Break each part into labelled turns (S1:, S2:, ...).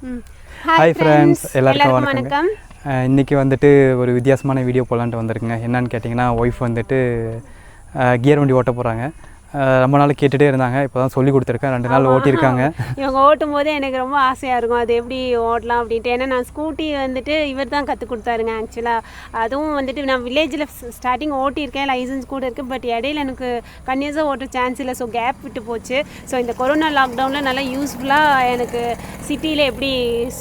S1: Hi friends, எல்லாருக்கும் வணக்கம். இன்றைக்கி வந்துட்டு ஒரு வித்தியாசமான வீடியோ போடலான்ட்டு வந்திருக்குங்க. என்னன்னு கேட்டிங்கன்னா, ஒய்ஃப் வந்துட்டு கியர் வண்டி ஓட்ட போகிறாங்க. ரொம்ப நாள் கேட்டுகிட்டே இருந்தாங்க. இப்போ தான் சொல்லி கொடுத்துருக்கேன். 2 நாள் ஓட்டியிருக்காங்க.
S2: இவங்க ஓட்டும் போதே எனக்கு ரொம்ப ஆசையாக இருக்கும், அது எப்படி ஓட்டலாம் அப்படின்ட்டு. ஏன்னா நான் ஸ்கூட்டி வந்துட்டு இவர் தான் கற்றுக் கொடுத்தாருங்க ஆக்சுவலாக. அதுவும் வந்துட்டு நான் வில்லேஜில் ஸ்டார்டிங் ஓட்டியிருக்கேன், லைசன்ஸ் கூட இருக்குது. பட் இடையில எனக்கு கன்னியூஸாக ஓட்ட சான்ஸ் இல்லை, ஸோ கேப் விட்டு போச்சு. ஸோ இந்த கொரோனா லாக்டவுனில் நல்லா யூஸ்ஃபுல்லாக எனக்கு சிட்டியில் எப்படி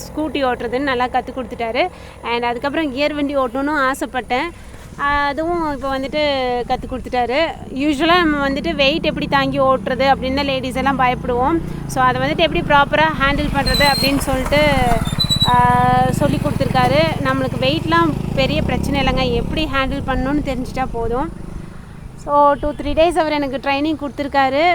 S2: ஸ்கூட்டி ஓட்டுறதுன்னு நல்லா கற்றுக் கொடுத்துட்டாரு. அண்ட் அதுக்கப்புறம் கியர் வண்டி ஓட்டணும்னு ஆசைப்பட்டேன், அதுவும் இப்போ வந்துட்டு கற்றுக் கொடுத்துட்டாரு. யூஸ்வலாக நம்ம வந்துட்டு வெயிட் எப்படி தாங்கி ஓட்டுறது அப்படின்னு தான் லேடிஸ் எல்லாம் பயப்படுவோம். ஸோ அதை வந்துட்டு எப்படி ப்ராப்பராக ஹேண்டில் பண்ணுறது அப்படின்னு சொல்லிட்டு சொல்லி கொடுத்துருக்காரு. நம்மளுக்கு வெயிட்லாம் பெரிய பிரச்சனை இல்லைங்க, எப்படி ஹேண்டில் பண்ணணுன்னு தெரிஞ்சிட்டா போதும். ஸோ 2-3 டேஸ் அவர் எனக்கு ட்ரைனிங் கொடுத்துருக்காரு.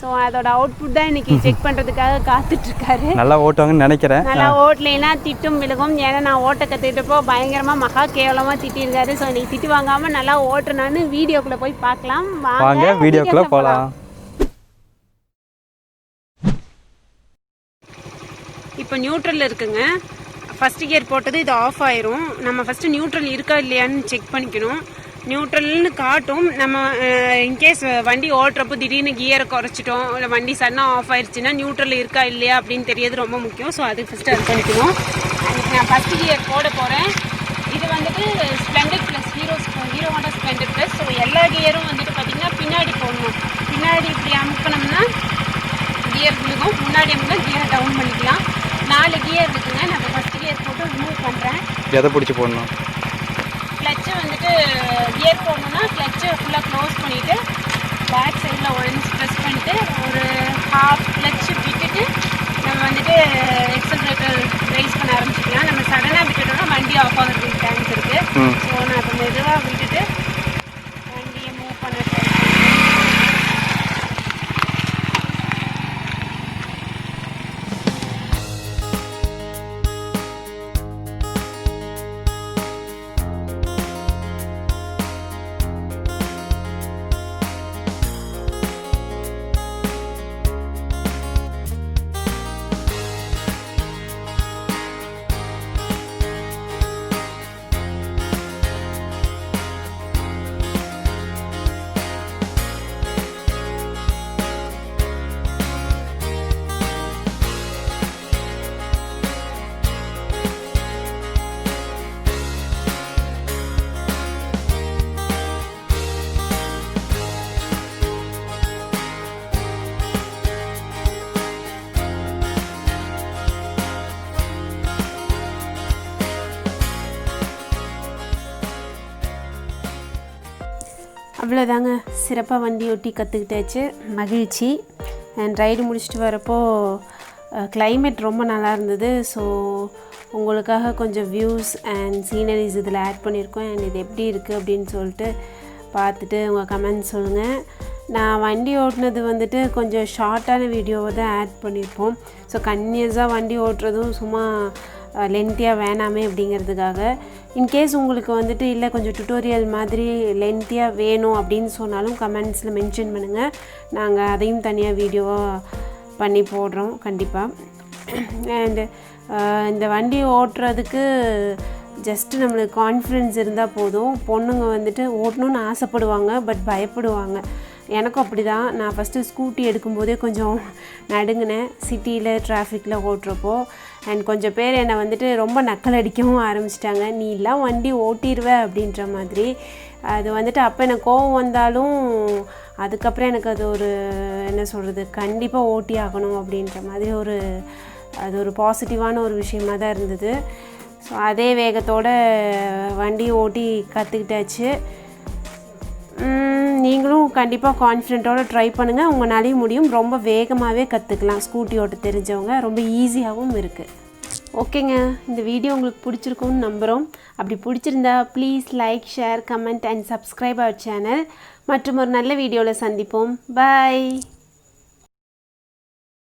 S2: ஸோ அதோட அவுட்புட் தான் இன்றைக்கி செக் பண்ணுறதுக்காக காத்துட்ருக்காரு.
S1: நல்லா ஓட்டுவாங்கன்னு நினைக்கிறேன்.
S2: நல்லா ஓட்டலைன்னா திட்டும் விழுகும். ஏன்னா நான் ஓட்ட கற்றுக்கிட்டப்போ பயங்கரமாக மகா கேவலமாக திட்டிருக்காரு. ஸோ இன்றைக்கி திட்டு வாங்காமல் நல்லா ஓட்டுனான்னு வீடியோக்குள்ளே போய் பார்க்கலாம் வாங்க.
S1: வீடியோக்குள்ளே போகலாம்.
S2: இப்போ நியூட்ரல் இருக்குங்க. ஃபஸ்ட்டு கியர் போட்டது இது ஆஃப் ஆயிரும். நம்ம ஃபஸ்ட்டு நியூட்ரல் இருக்கா இல்லையான்னு செக் பண்ணிக்கணும். நியூட்ரல்னு காட்டும். நம்ம இன்கேஸ் வண்டி ஓட்டுறப்போ திடீர்னு கியரை குறைச்சிட்டோம், இல்லை வண்டி சடனாக ஆஃப் ஆயிடுச்சுன்னா நியூட்ரல் இருக்கா இல்லையா அப்படின்னு தெரியாது, ரொம்ப முக்கியம். ஸோ அது ஃபஸ்ட்டு அது பண்ணிக்கணும். அதுக்கு நான் ஃபஸ்ட்டு கியர் போட போகிறேன். இது வந்துட்டு ஸ்ப்ளெண்டட் ப்ளஸ் ஹீரோவோட ஸ்ப்ளெண்டட் ப்ளஸ். ஸோ எல்லா கியரும் வந்துட்டு பார்த்திங்கன்னா பின்னாடி போடணும். பின்னாடி இப்படி அமுக்கணும்னா கியர் விழுகும், முன்னாடி அமுக்கினா கியரை டவுன் பண்ணிக்கலாம். 4 கியர் இருக்குங்க. நான் ஃபஸ்ட்டு கியர் போட்டு ரிமூவ் பண்ணுறேன்.
S1: எதை பிடிச்சி போடணும்?
S2: கிளச்சு வந்துட்டு கியர் போடணுன்னா கிளச்சை ஃபுல்லாக க்ளோஸ் பண்ணிவிட்டு பேக் சைடில் ஒன்ஸ் ப்ரெஸ் பண்ணிவிட்டு ஒரு ஹாஃப் கிளச்சு விட்டுட்டு நம்ம வந்துட்டு எக்ஸலரேட்டர் ரைஸ் பண்ண ஆரம்பிச்சிக்கலாம். நம்ம சடனாக விட்டுட்டோம்னா வண்டி ஆஃப் ஆகிறதுக்கு சான்ஸ் இருக்குது. ஸோ நான் இப்போ மெதுவாக விட்டுட்டு வண்டியை மூவ் பண்ண அவ்வளோதாங்க. சிறப்பாக வண்டி ஓட்டி கற்றுக்கிட்டாச்சு, மகிழ்ச்சி. அண்ட் ரைடு முடிச்சுட்டு வரப்போ கிளைமேட் ரொம்ப நல்லா இருந்தது. ஸோ உங்களுக்காக கொஞ்சம் வியூஸ் அண்ட் சீனரிஸ் இதில் ஆட் பண்ணியிருக்கோம். அண்ட் இது எப்படி இருக்குது அப்படின்னு சொல்லிட்டு பார்த்துட்டு உங்கள் கமெண்ட்ஸ் சொல்லுங்கள். நான் வண்டி ஓட்டினது வந்துட்டு கொஞ்சம் ஷார்ட்டான வீடியோவை தான் ஆட் பண்ணியிருப்போம். ஸோ கன்னியூஸாக வண்டி ஓட்டுறதும் சும்மா லென்த்தியாக வேணாமே அப்படிங்கிறதுக்காக. இன்கேஸ் உங்களுக்கு வந்துட்டு இல்லை கொஞ்சம் டுட்டோரியல் மாதிரி லென்த்தியாக வேணும் அப்படின்னு சொன்னாலும் கமெண்ட்ஸில் மென்ஷன் பண்ணுங்கள். நாங்கள் அதையும் தனியாக வீடியோவாக பண்ணி போடுறோம் கண்டிப்பாக. அண்டு இந்த வண்டி ஓட்டுறதுக்கு ஜஸ்ட்டு நம்மளுக்கு கான்ஃபிடென்ஸ் இருந்தால் போதும். பொண்ணுங்க வந்துட்டு ஓட்டணுன்னு ஆசைப்படுவாங்க, பட் பயப்படுவாங்க. எனக்கும் அப்படி தான். நான் ஃபஸ்ட்டு ஸ்கூட்டி எடுக்கும்போதே கொஞ்சம் நடுங்கினேன் சிட்டியில் டிராஃபிக்கில் ஓட்டுறப்போ. அண்ட் கொஞ்சம் பேர் என்னை வந்துட்டு ரொம்ப நக்கல் அடிக்கவும் ஆரம்பிச்சிட்டாங்க, நீ எல்லாம் வண்டி ஓட்டிடுவ அப்படின்ற மாதிரி. அது வந்துட்டு அப்போ எனக்கு கோவம் வந்தாலும் அதுக்கப்புறம் எனக்கு அது ஒரு என்ன சொல்கிறது, கண்டிப்பாக ஓட்டி ஆகணும் அப்படின்ற மாதிரி அது ஒரு பாசிட்டிவான ஒரு விஷயமாக தான் இருந்தது. ஸோ அதே வேகத்தோடு வண்டி ஓட்டி கற்றுக்கிட்டாச்சு. நீங்களும் கண்டிப்பாக கான்ஃபிடென்ட்டோடு ட்ரை பண்ணுங்கள், உங்களாலேயும் முடியும். ரொம்ப வேகமாகவே கற்றுக்கலாம் ஸ்கூட்டி ஓட்ட தெரிஞ்சவங்க, ரொம்ப ஈஸியாகவும் இருக்குது. ஓகேங்க, இந்த வீடியோ உங்களுக்கு பிடிச்சிருக்கும்னு நம்புகிறோம். அப்படி பிடிச்சிருந்தா please like, share, comment and subscribe our channel. மற்றும் ஒரு நல்ல வீடியோவில் சந்திப்போம். பாய்.